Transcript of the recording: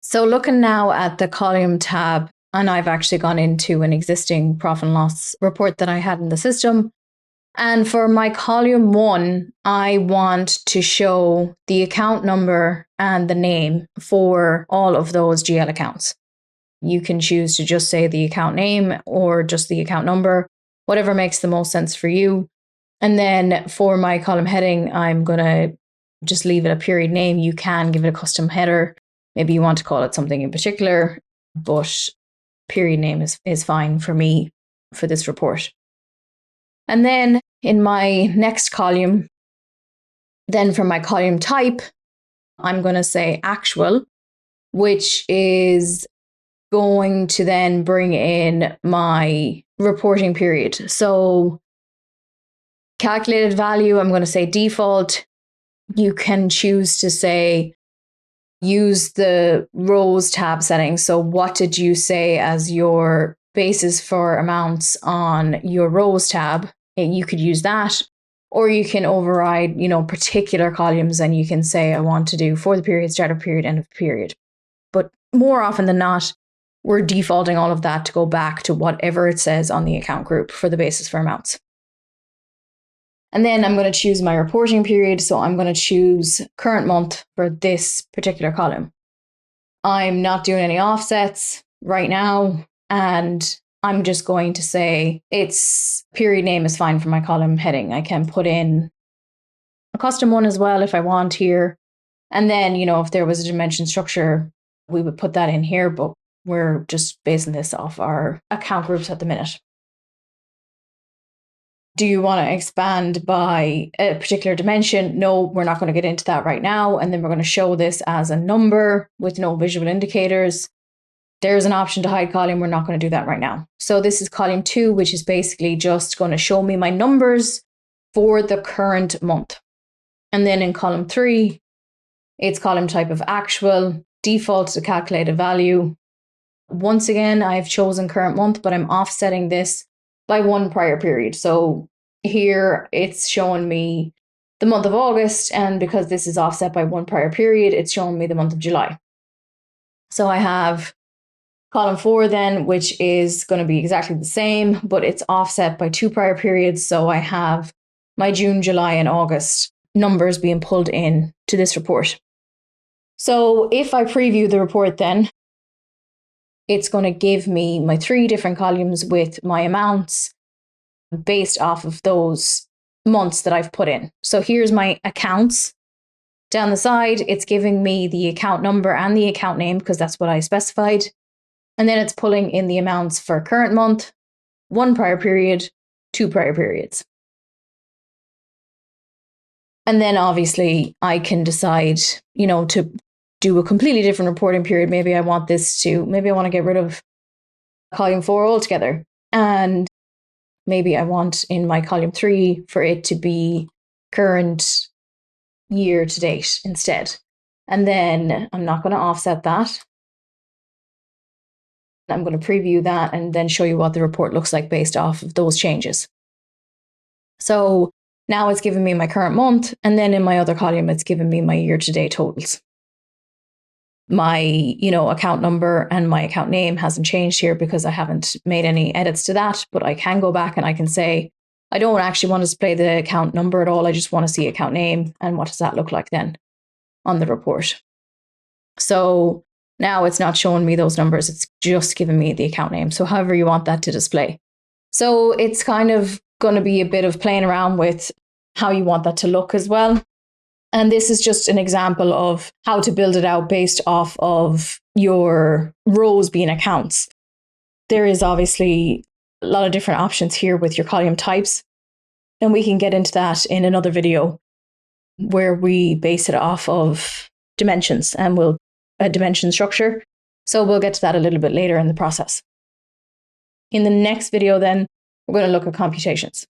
So looking now at the column tab, and I've actually gone into an existing profit and loss report that I had in the system. And for my column 1, I want to show the account number and the name for all of those GL accounts. You can choose to just say the account name or just the account number, whatever makes the most sense for you. And then for my column heading, I'm going to just leave it a period name. You can give it a custom header. Maybe you want to call it something in particular, but period name is fine for me for this report. And then in my next column, then for my column type, I'm going to say actual, which is going to then bring in my reporting period. So calculated value, I'm going to say default. You can choose to say, use the rows tab settings. So what did you say as your basis for amounts on your rows tab? You could use that, or you can override, particular columns, and you can say, I want to do for the period, start of period, end of period. But more often than not, we're defaulting all of that to go back to whatever it says on the account group for the basis for amounts. And then I'm going to choose my reporting period. So I'm going to choose current month for this particular column. I'm not doing any offsets right now, and I'm just going to say its period name is fine for my column heading. I can put in a custom one as well if I want here. And then, if there was a dimension structure, we would put that in here, but we're just basing this off our account groups at the minute. Do you want to expand by a particular dimension? No, we're not going to get into that right now. And then we're going to show this as a number with no visual indicators. There's an option to hide column. We're not going to do that right now. So this is column 2, which is basically just going to show me my numbers for the current month. And then in column 3, it's column type of actual, default to calculated value. Once again, I've chosen current month, but I'm offsetting this by one prior period. So here it's showing me the month of August, and because this is offset by one prior period, it's showing me the month of July. So I have column 4 then, which is going to be exactly the same, but it's offset by 2 prior periods. So I have my June, July, and August numbers being pulled in to this report. So if I preview the report then, it's going to give me my 3 different columns with my amounts based off of those months that I've put in. So here's my accounts. Down the side, it's giving me the account number and the account name because that's what I specified. And then it's pulling in the amounts for current month, 1 prior period, 2 prior periods. And then obviously I can decide, to do a completely different reporting period. Maybe I want to get rid of column 4 altogether. And maybe I want in my column 3 for it to be current year to date instead. And then I'm not going to offset that. I'm going to preview that and then show you what the report looks like based off of those changes. So now it's giving me my current month, and then in my other column, it's giving me my year-to-date totals. My, account number and my account name hasn't changed here because I haven't made any edits to that, but I can go back and I can say, I don't actually want to display the account number at all. I just want to see account name. And what does that look like then on the report? So now it's not showing me those numbers. It's just giving me the account name. So however you want that to display. So it's kind of going to be a bit of playing around with how you want that to look as well. And this is just an example of how to build it out based off of your rows being accounts. There is obviously a lot of different options here with your column types. And we can get into that in another video where we base it off of dimensions and a dimension structure. So we'll get to that a little bit later in the process. In the next video then, we're going to look at computations.